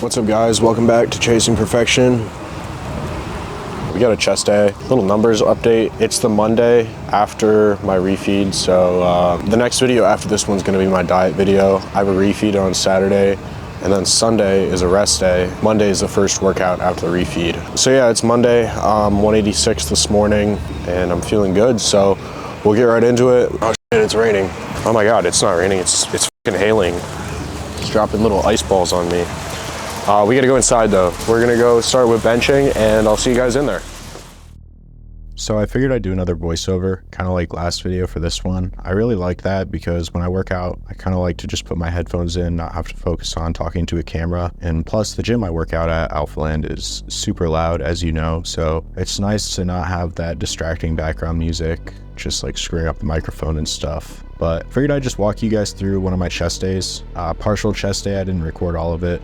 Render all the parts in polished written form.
What's up guys, welcome back to Chasing Perfection. We got a chest day, little numbers update. It's the Monday after my refeed, so the next video after this one's gonna be my diet video. I have a refeed on Saturday, and then Sunday is a rest day. Monday is the first workout after the refeed. So yeah, it's Monday, 186 this morning, and I'm feeling good, so we'll get right into it. Oh shit, it's raining. Oh my God, it's not raining, it's fucking hailing. It's dropping little ice balls on me. We gotta go inside though. We're gonna go start with benching, and I'll see you guys in there. So I figured I'd do another voiceover, kind of like last video for this one. I really like that because when I work out, I kind of like to just put my headphones in, not have to focus on talking to a camera. And plus the gym I work out at, Alphaland, is super loud, as you know. So it's nice to not have that distracting background music, just like screwing up the microphone and stuff. But figured I'd just walk you guys through one of my chest days. Partial chest day, I didn't record all of it.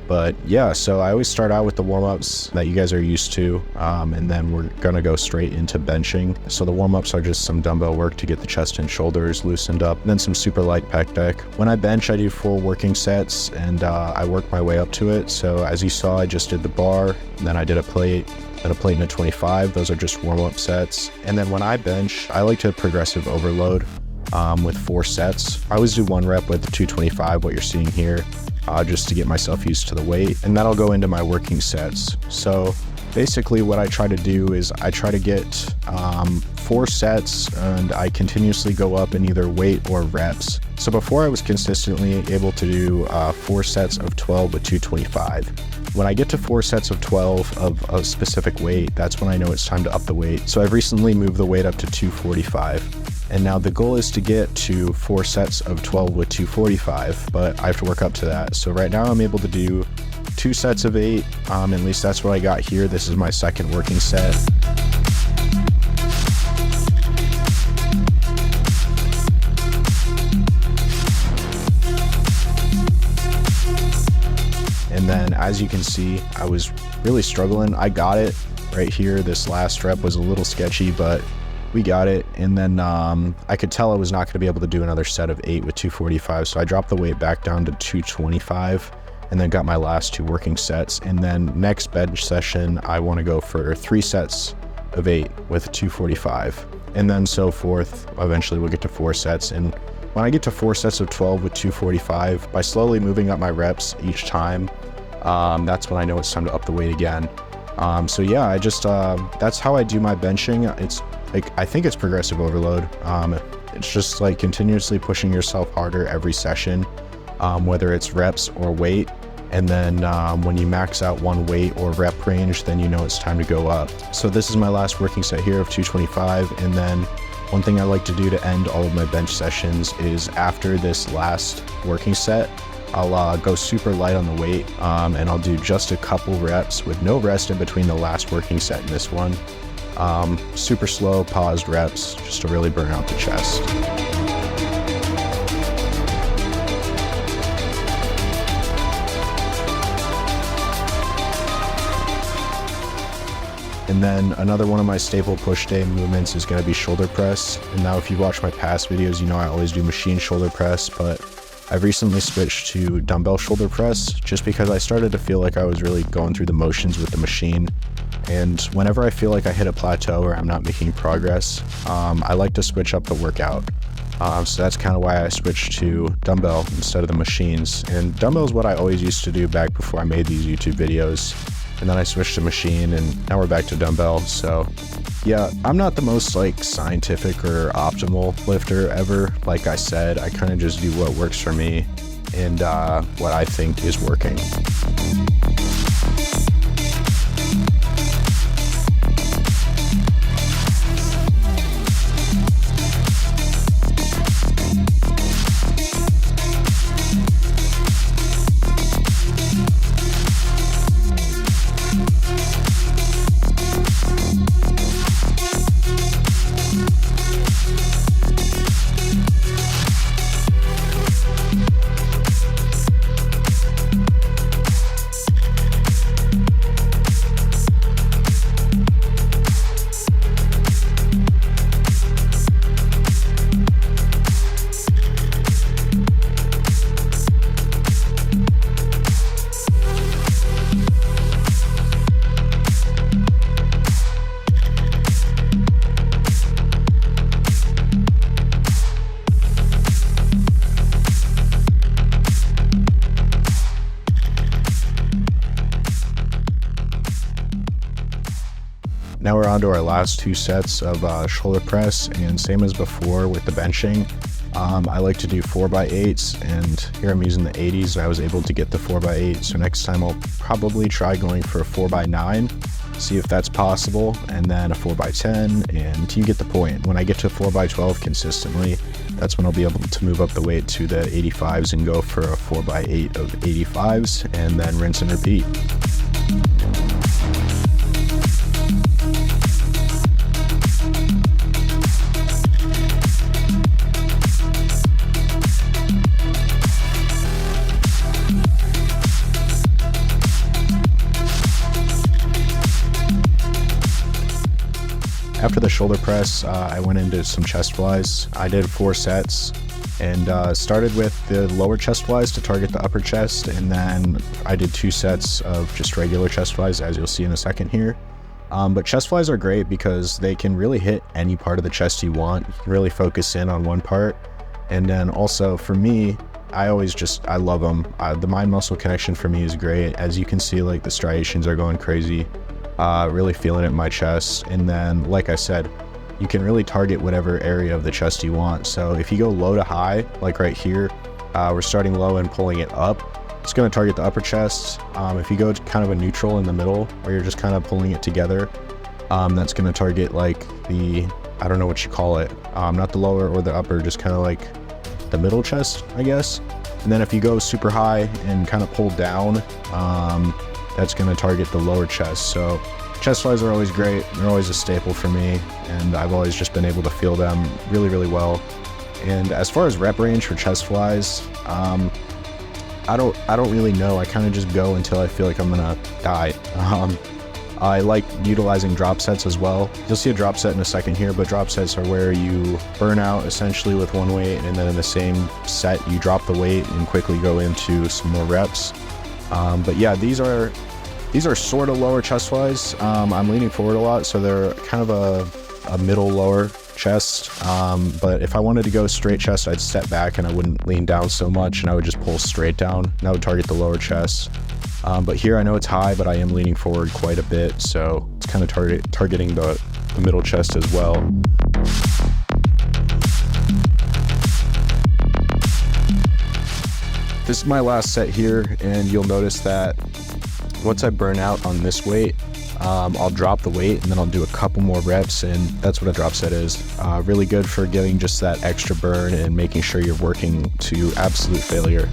But yeah, so I always start out with the warm-ups that you guys are used to, and then we're gonna go straight into benching. So the warm-ups are just some dumbbell work to get the chest and shoulders loosened up, and then some super light pec deck. When I bench, I do full working sets, and I work my way up to it. So as you saw, I just did the bar, then I did a plate, then a plate and a 25. Those are just warm-up sets. And then when I bench, I like to progressive overload with 4 sets. I always do 1 rep with the 225, what you're seeing here. Just to get myself used to the weight, and that'll go into my working sets. So basically what I try to do is I try to get 4 sets, and I continuously go up in either weight or reps. So before I was consistently able to do 4 sets of 12 with 225. When I get to 4 sets of 12 of a specific weight, that's when I know it's time to up the weight. So I've recently moved the weight up to 245. And now the goal is to get to 4 sets of 12 with 245, but I have to work up to that. So right now I'm able to do 2 sets of 8, at least that's what I got here. This is my second working set. And then as you can see, I was really struggling. I got it right here. This last rep was a little sketchy, but we got it. And then I could tell I was not going to be able to do another set of 8 with 245, so I dropped the weight back down to 225, and then got my last 2 working sets. And then next bench session, I want to go for 3 sets of 8 with 245, and then so forth. Eventually we'll get to 4 sets, and when I get to 4 sets of 12 with 245, by slowly moving up my reps each time, that's when I know it's time to up the weight again. So yeah, I just that's how I do my benching. It's like, I think it's progressive overload. It's just like continuously pushing yourself harder every session, whether it's reps or weight. And then when you max out one weight or rep range, then you know it's time to go up. So this is my last working set here of 225. And then one thing I like to do to end all of my bench sessions is after this last working set, I'll go super light on the weight, and I'll do just a couple reps with no rest in between the last working set and this one. Super slow, paused reps, just to really burn out the chest. And then another one of my staple push day movements is going to be shoulder press. And now if you watch my past videos, you know I always do machine shoulder press, but I've recently switched to dumbbell shoulder press just because I started to feel like I was really going through the motions with the machine. And whenever I feel like I hit a plateau or I'm not making progress, I like to switch up the workout. So that's kind of why I switched to dumbbell instead of the machines. And dumbbell is what I always used to do back before I made these YouTube videos. And then I switched to machine, and now we're back to dumbbell. So yeah, I'm not the most like scientific or optimal lifter ever. Like I said, I kind of just do what works for me and what I think is working. down to our last 2 sets of shoulder press, and same as before with the benching, I like to do 4x8s, and here I'm using the 80s. I was able to get the 4x8, so next time I'll probably try going for a 4x9, see if that's possible, and then a 4x10, and you get the point. When I get to 4x12 consistently, that's when I'll be able to move up the weight to the 85s and go for a 4x8 of 85s, and then rinse and repeat. After the shoulder press, I went into some chest flies. I did 4 sets and started with the lower chest flies to target the upper chest, and then I did 2 sets of just regular chest flies, as you'll see in a second here. But chest flies are great because they can really hit any part of the chest you want. You can really focus in on one part. And then also for me, I love them. The mind muscle connection for me is great. As you can see, like the striations are going crazy. Really feeling it in my chest. And then, like I said, you can really target whatever area of the chest you want. So if you go low to high, like right here, we're starting low and pulling it up. It's going to target the upper chest. If you go to kind of a neutral in the middle, where you're just kind of pulling it together, that's going to target like the, I don't know what you call it, not the lower or the upper, just kind of like the middle chest, I guess. And then if you go super high and kind of pull down, that's going to target the lower chest. So chest flies are always great. They're always a staple for me, and I've always just been able to feel them really, really well. And as far as rep range for chest flies, I don't really know. I kind of just go until I feel like I'm gonna die. I like utilizing drop sets as well. You'll see a drop set in a second here, but drop sets are where you burn out essentially with one weight, and then in the same set you drop the weight and quickly go into some more reps. But yeah, these are sort of lower chest flies. I'm leaning forward a lot, so they're kind of a middle lower chest. But if I wanted to go straight chest, I'd step back and I wouldn't lean down so much, and I would just pull straight down, and that would target the lower chest. But here I know it's high, but I am leaning forward quite a bit, so it's kind of targeting the middle chest as well. This is my last set here, and you'll notice that once I burn out on this weight, I'll drop the weight and then I'll do a couple more reps, and that's what a drop set is. Really good for getting just that extra burn and making sure you're working to absolute failure.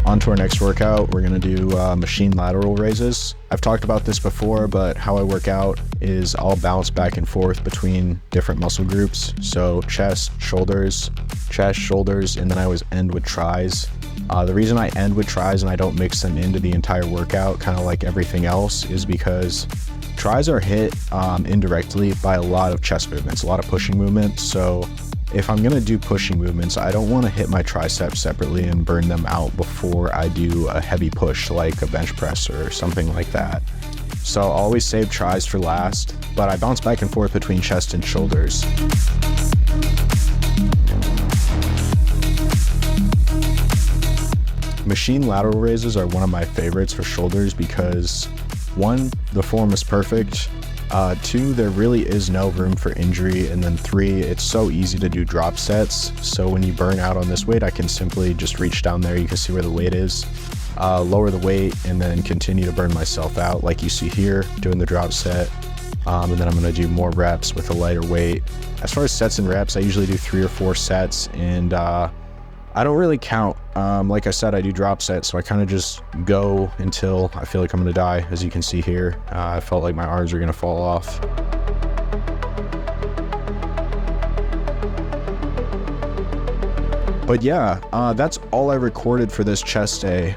On to our next workout, we're gonna do machine lateral raises. I've talked about this before, but how I work out is I'll bounce back and forth between different muscle groups. So chest, shoulders, and then I always end with tris. The reason I end with tris and I don't mix them into the entire workout, kind of like everything else, is because tris are hit indirectly by a lot of chest movements, a lot of pushing movements. So if I'm gonna do pushing movements, I don't wanna hit my triceps separately and burn them out before I do a heavy push like a bench press or something like that. So I'll always save tris for last, but I bounce back and forth between chest and shoulders. Machine lateral raises are one of my favorites for shoulders because 1, the form is perfect. 2, there really is no room for injury, and then 3, it's so easy to do drop sets. So when you burn out on this weight, I can simply just reach down there, you can see where the weight is, lower the weight, and then continue to burn myself out like you see here, doing the drop set. And then I'm gonna do more reps with a lighter weight. As far as sets and reps, I usually do 3 or 4 sets, and I don't really count. Like I said, I do drop sets, so I kind of just go until I feel like I'm gonna die. As you can see here, I felt like my arms were gonna fall off. But yeah, that's all I recorded for this chest day.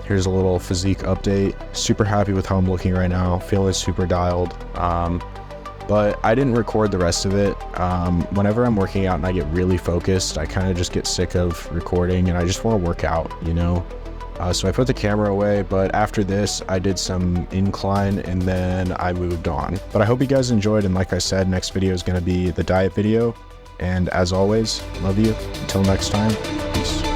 Here's a little physique update. Super happy with how I'm looking right now. Feeling super dialed. But I didn't record the rest of it. Whenever I'm working out and I get really focused, I kind of just get sick of recording and I just want to work out, you know? So I put the camera away, but after this, I did some incline and then I moved on. But I hope you guys enjoyed, and like I said, next video is going to be the diet video. And as always, love you. Until next time, peace.